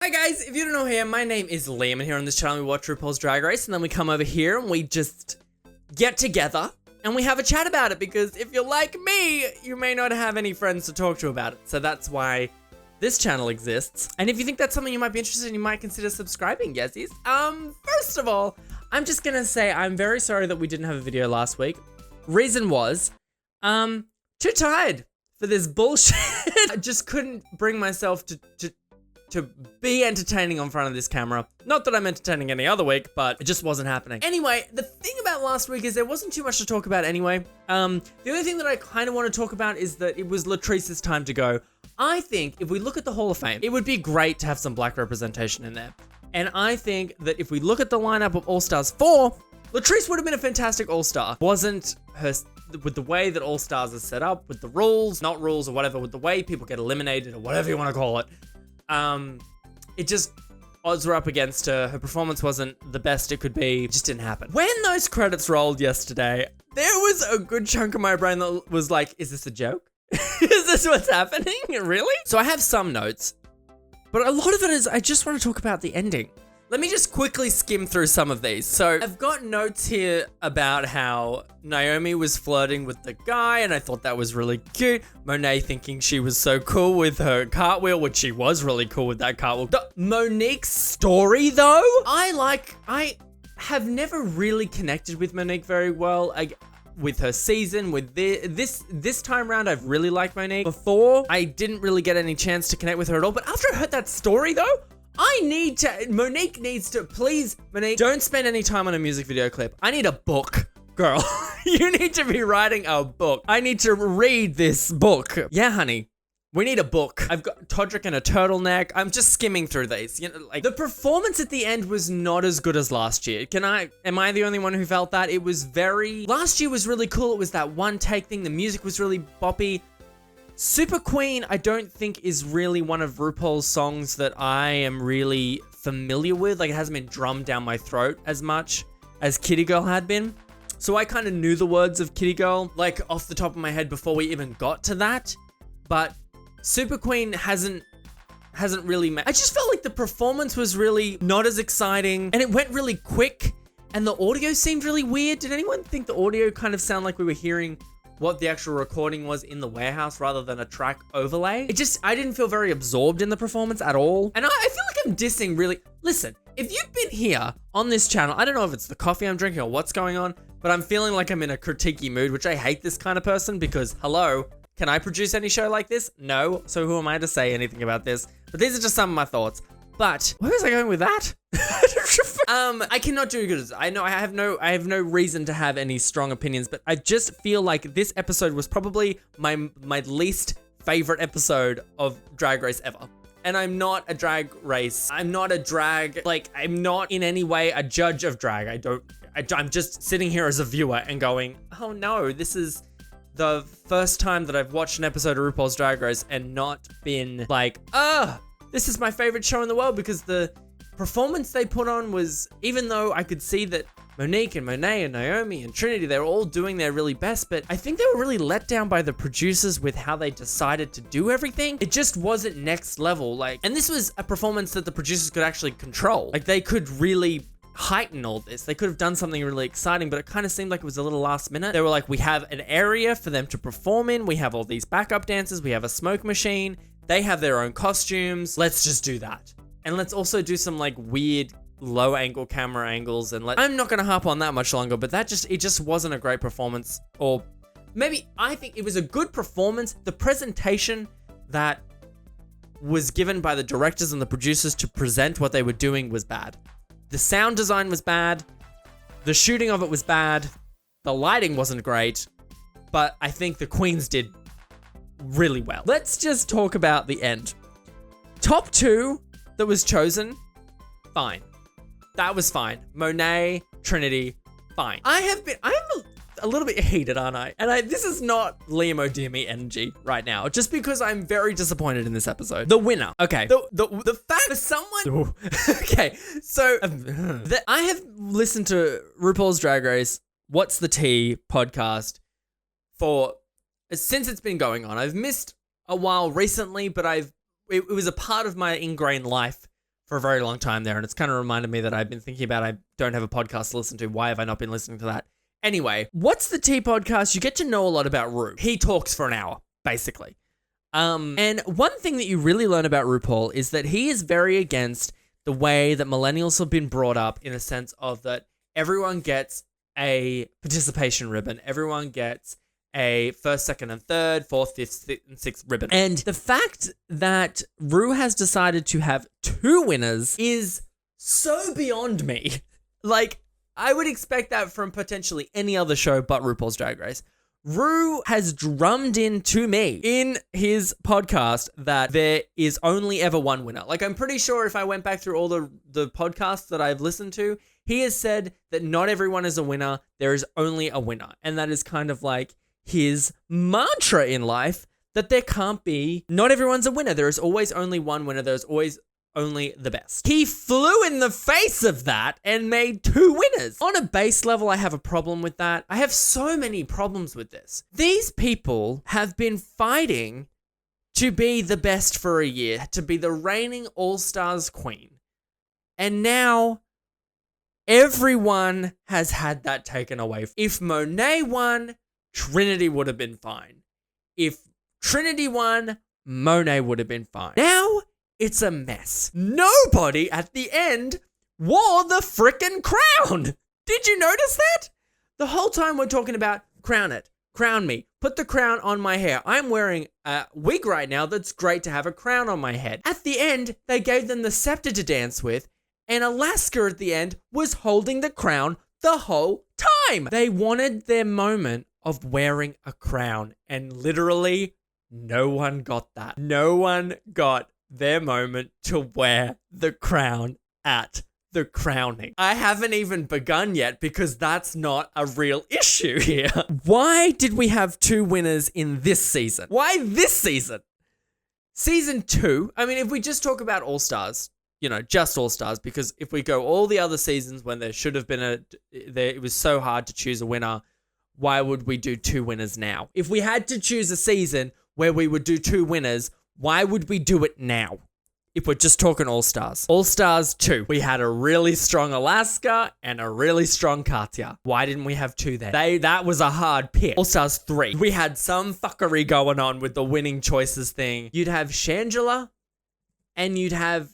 Hi guys, if you don't know who I am, my name is Liam, and here on this channel we watch RuPaul's Drag Race, and then we come over here and we just get together and we have a chat about it, because if you're like me, you may not have any friends to talk to about it. So that's why this channel exists. And if you think that's something you might be interested in, you might consider subscribing, yesies. First of all, I'm just gonna say I'm very sorry that we didn't have a video last week. Reason was, too tired for this bullshit. I just couldn't bring myself to be entertaining on front of this camera. Not that I'm entertaining any other week, but it just wasn't happening. Anyway, the thing about last week is there wasn't too much to talk about anyway. The only thing that I kind of want to talk about is that it was Latrice's time to go. I think if we look at the Hall of Fame, it would be great to have some black representation in there. And I think that if we look at the lineup of All-Stars 4, Latrice would have been a fantastic All-Star. Wasn't her, with the way that All-Stars are set up, with the rules, not rules or whatever, with the way people get eliminated or whatever you want to call it, it just, odds were up against her. Her performance wasn't the best it could be. It just didn't happen. When those credits rolled yesterday, there was a good chunk of my brain that was like, is this a joke? Is this what's happening? Really? So I have some notes, but a lot of it is, I just want to talk about the ending. Let me just quickly skim through some of these. So I've got notes here about how Naomi was flirting with the guy, and I thought that was really cute. Monét thinking she was so cool with her cartwheel, which she was really cool with that cartwheel. Monique's story, though, I have never really connected with Monique very well. With her season, with this time around, I've really liked Monique. Before, I didn't really get any chance to connect with her at all, but after I heard that story, though, Monique needs to, please, Monique, don't spend any time on a music video clip. I need a book, girl. You need to be writing a book. I need to read this book. Yeah, honey. We need a book. I've got Todrick in a turtleneck. I'm just skimming through these. You know, like, the performance at the end was not as good as last year. Am I the only one who felt that? It was last year was really cool. It was that one take thing. The music was really boppy. Super Queen, I don't think is really one of RuPaul's songs that I am really familiar with. Like, it hasn't been drummed down my throat as much as Kitty Girl had been. So I kind of knew the words of Kitty Girl, like, off the top of my head before we even got to that. But Super Queen hasn't really I just felt like the performance was really not as exciting, and it went really quick, and the audio seemed really weird. Did anyone think the audio kind of sounded like we were hearing what the actual recording was in the warehouse rather than a track overlay? I didn't feel very absorbed in the performance at all. And I feel like I'm dissing really. Listen, if you've been here on this channel, I don't know if it's the coffee I'm drinking or what's going on, but I'm feeling like I'm in a critiquey mood, which I hate this kind of person because, hello, can I produce any show like this? No. So who am I to say anything about this? But these are just some of my thoughts. But where was I going with that? I cannot do good as I know. I have no reason to have any strong opinions, but I just feel like this episode was probably my least favorite episode of Drag Race ever. And I'm not a drag race. I'm not I'm not in any way a judge of drag. I'm just sitting here as a viewer and going, oh no, this is the first time that I've watched an episode of RuPaul's Drag Race and not been like, this is my favorite show in the world, because the performance they put on was, even though I could see that Monique and Monét and Naomi and Trinity, they were all doing their really best, but I think they were really let down by the producers with how they decided to do everything. It just wasn't next level. And this was a performance that the producers could actually control. Like, they could really heighten all this. They could have done something really exciting, but it kind of seemed like it was a little last minute. They were like, we have an area for them to perform in. We have all these backup dancers. We have a smoke machine. They have their own costumes. Let's just do that. And let's also do some weird low angle camera angles. And I'm not going to harp on that much longer, but it just wasn't a great performance. Or maybe I think it was a good performance. The presentation that was given by the directors and the producers to present what they were doing was bad. The sound design was bad. The shooting of it was bad. The lighting wasn't great. But I think the queens did really well. Let's just talk about the end. Top 2 that was chosen, fine. That was fine. Monét, Trinity, fine. I'm a little bit heated, aren't I? And this is not Liam Oh Dear Me energy right now, just because I'm very disappointed in this episode. The winner. Okay. The fact that someone. Okay. So I have listened to RuPaul's Drag Race, What's the Tea podcast since it's been going on. I've missed a while recently, but it was a part of my ingrained life for a very long time there, and it's kind of reminded me that I've been thinking about I don't have a podcast to listen to. Why have I not been listening to that? Anyway, What's the Tea podcast? You get to know a lot about Ru. He talks for an hour, basically. And one thing that you really learn about RuPaul is that he is very against the way that millennials have been brought up, in a sense of that everyone gets a participation ribbon. Everyone gets a first, second, and third, fourth, fifth, and sixth ribbon. And the fact that Ru has decided to have 2 winners is so beyond me. Like, I would expect that from potentially any other show but RuPaul's Drag Race. Ru has drummed in to me in his podcast that there is only ever one winner. Like, I'm pretty sure if I went back through all the podcasts that I've listened to, he has said that not everyone is a winner. There is only a winner. And that is kind of like his mantra in life, that there can't be, not everyone's a winner. There is always only one winner. There's always only the best. He flew in the face of that and made 2 winners. On a base level, I have a problem with that. I have so many problems with this. These people have been fighting to be the best for a year, to be the reigning All-Stars queen. And now everyone has had that taken away. If Monét won, Trinity would have been fine. If Trinity won, Monét would have been fine. Now it's a mess. Nobody at the end wore the frickin' crown. Did you notice that? The whole time we're talking about crown it, crown me, put the crown on my hair. I'm wearing a wig right now that's great to have a crown on my head. At the end, they gave them the scepter to dance with, and Alaska at the end was holding the crown the whole time. They wanted their moment of wearing a crown, and literally no one got that. No one got their moment to wear the crown at the crowning. I haven't even begun yet because that's not a real issue here. Why did we have 2 winners in this season? Why this season? Season 2, I mean, if we just talk about All-Stars, just All-Stars, because if we go all the other seasons when there should have been it was so hard to choose a winner, why would we do 2 winners now? If we had to choose a season where we would do 2 winners, why would we do it now? If we're just talking All-Stars. All-Stars 2. We had a really strong Alaska and a really strong Katya. Why didn't we have 2 then? That was a hard pick. All-Stars 3. We had some fuckery going on with the winning choices thing. You'd have Shangela and you'd have,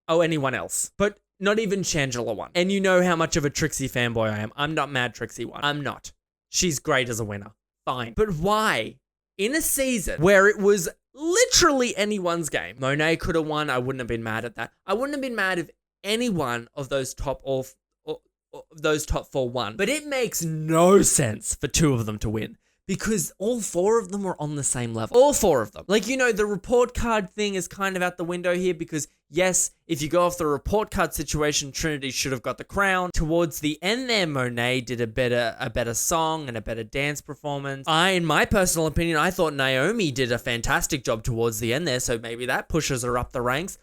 anyone else. But not even Shangela won. And you know how much of a Trixie fanboy I am. I'm not mad Trixie won. I'm not. She's great as a winner. Fine. But why? In a season where it was literally anyone's game, Monét could have won. I wouldn't have been mad at that. I wouldn't have been mad if any one of those top 4 won. But it makes no sense for 2 of them to win because all 4 of them were on the same level. All 4 of them. Like, the report card thing is kind of out the window here because, yes, if you go off the report card situation, Trinity should have got the crown. Towards the end there, Monét did a better song and a better dance performance. In my personal opinion, I thought Naomi did a fantastic job towards the end there, so maybe that pushes her up the ranks.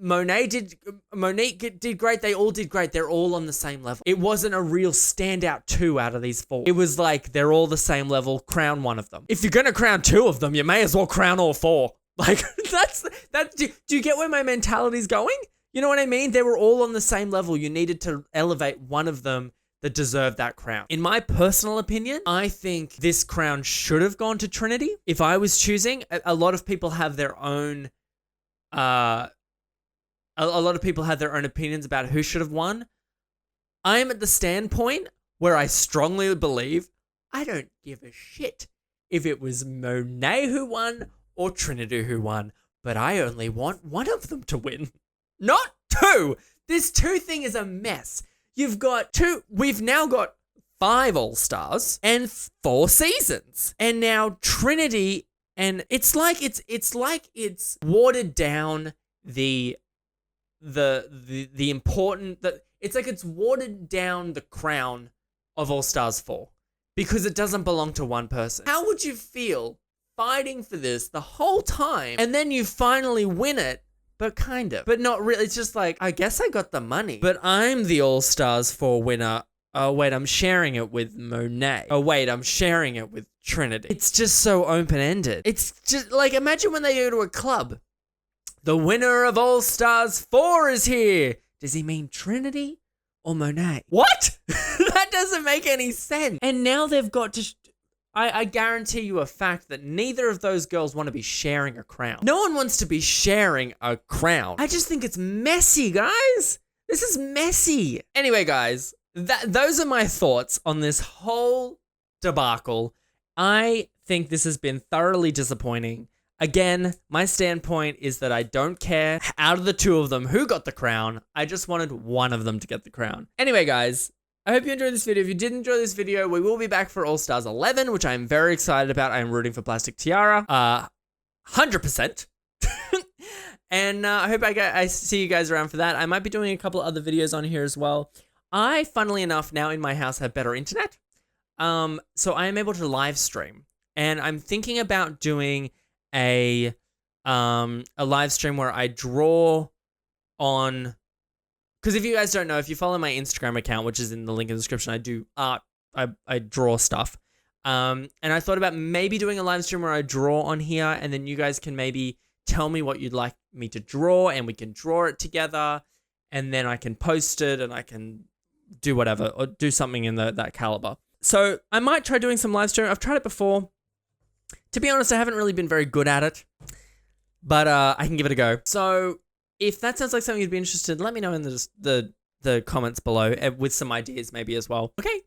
Monét did great. They all did great. They're all on the same level. It wasn't a real standout 2 out of these 4. It was like they're all the same level. Crown one of them. If you're gonna crown 2 of them, you may as well crown all 4. Like do you get where my mentality's going? You know what I mean? They were all on the same level. You needed to elevate one of them that deserved that crown. In my personal opinion, I think this crown should have gone to Trinity. If I was choosing, a lot of people have their own opinions about who should have won. I am at the standpoint where I strongly believe I don't give a shit if it was Monét who won or Trinity who won, but I only want one of them to win, not 2. This 2 thing is a mess. We've now got 5 All-Stars and 4 seasons. And now Trinity, and it's like it's watered down it's watered down the crown of All-Stars 4 because it doesn't belong to one person. How would you feel fighting for this the whole time and then you finally win it, but kind of, but not really? It's just like, I guess I got the money, but I'm the All-Stars 4 winner. Oh wait, I'm sharing it with Monét. Oh wait, I'm sharing it with Trinity. It's just so open-ended. It's just like, imagine when they go to a club. The winner of All Stars 4 is here. Does he mean Trinity or Monét? What? That doesn't make any sense. And now they've got to... I guarantee you a fact that neither of those girls want to be sharing a crown. No one wants to be sharing a crown. I just think it's messy, guys. This is messy. Anyway, guys, those are my thoughts on this whole debacle. I think this has been thoroughly disappointing. Again, my standpoint is that I don't care out of the two of them who got the crown. I just wanted one of them to get the crown. Anyway, guys, I hope you enjoyed this video. If you did enjoy this video, we will be back for All Stars 11, which I am very excited about. I am rooting for Plastic Tiara. 100%. And I hope I see you guys around for that. I might be doing a couple of other videos on here as well. I, funnily enough, now in my house have better internet. So I am able to live stream. And I'm thinking about doing a live stream where I draw on... Because if you guys don't know, if you follow my Instagram account, which is in the link in the description, I do art. I draw stuff. And I thought about maybe doing a live stream where I draw on here, and then you guys can maybe tell me what you'd like me to draw, and we can draw it together, and then I can post it, and I can do whatever, or do something in that caliber. So I might try doing some live stream. I've tried it before. To be honest, I haven't really been very good at it, but I can give it a go. So if that sounds like something you'd be interested in, let me know in the comments below with some ideas maybe as well. Okay,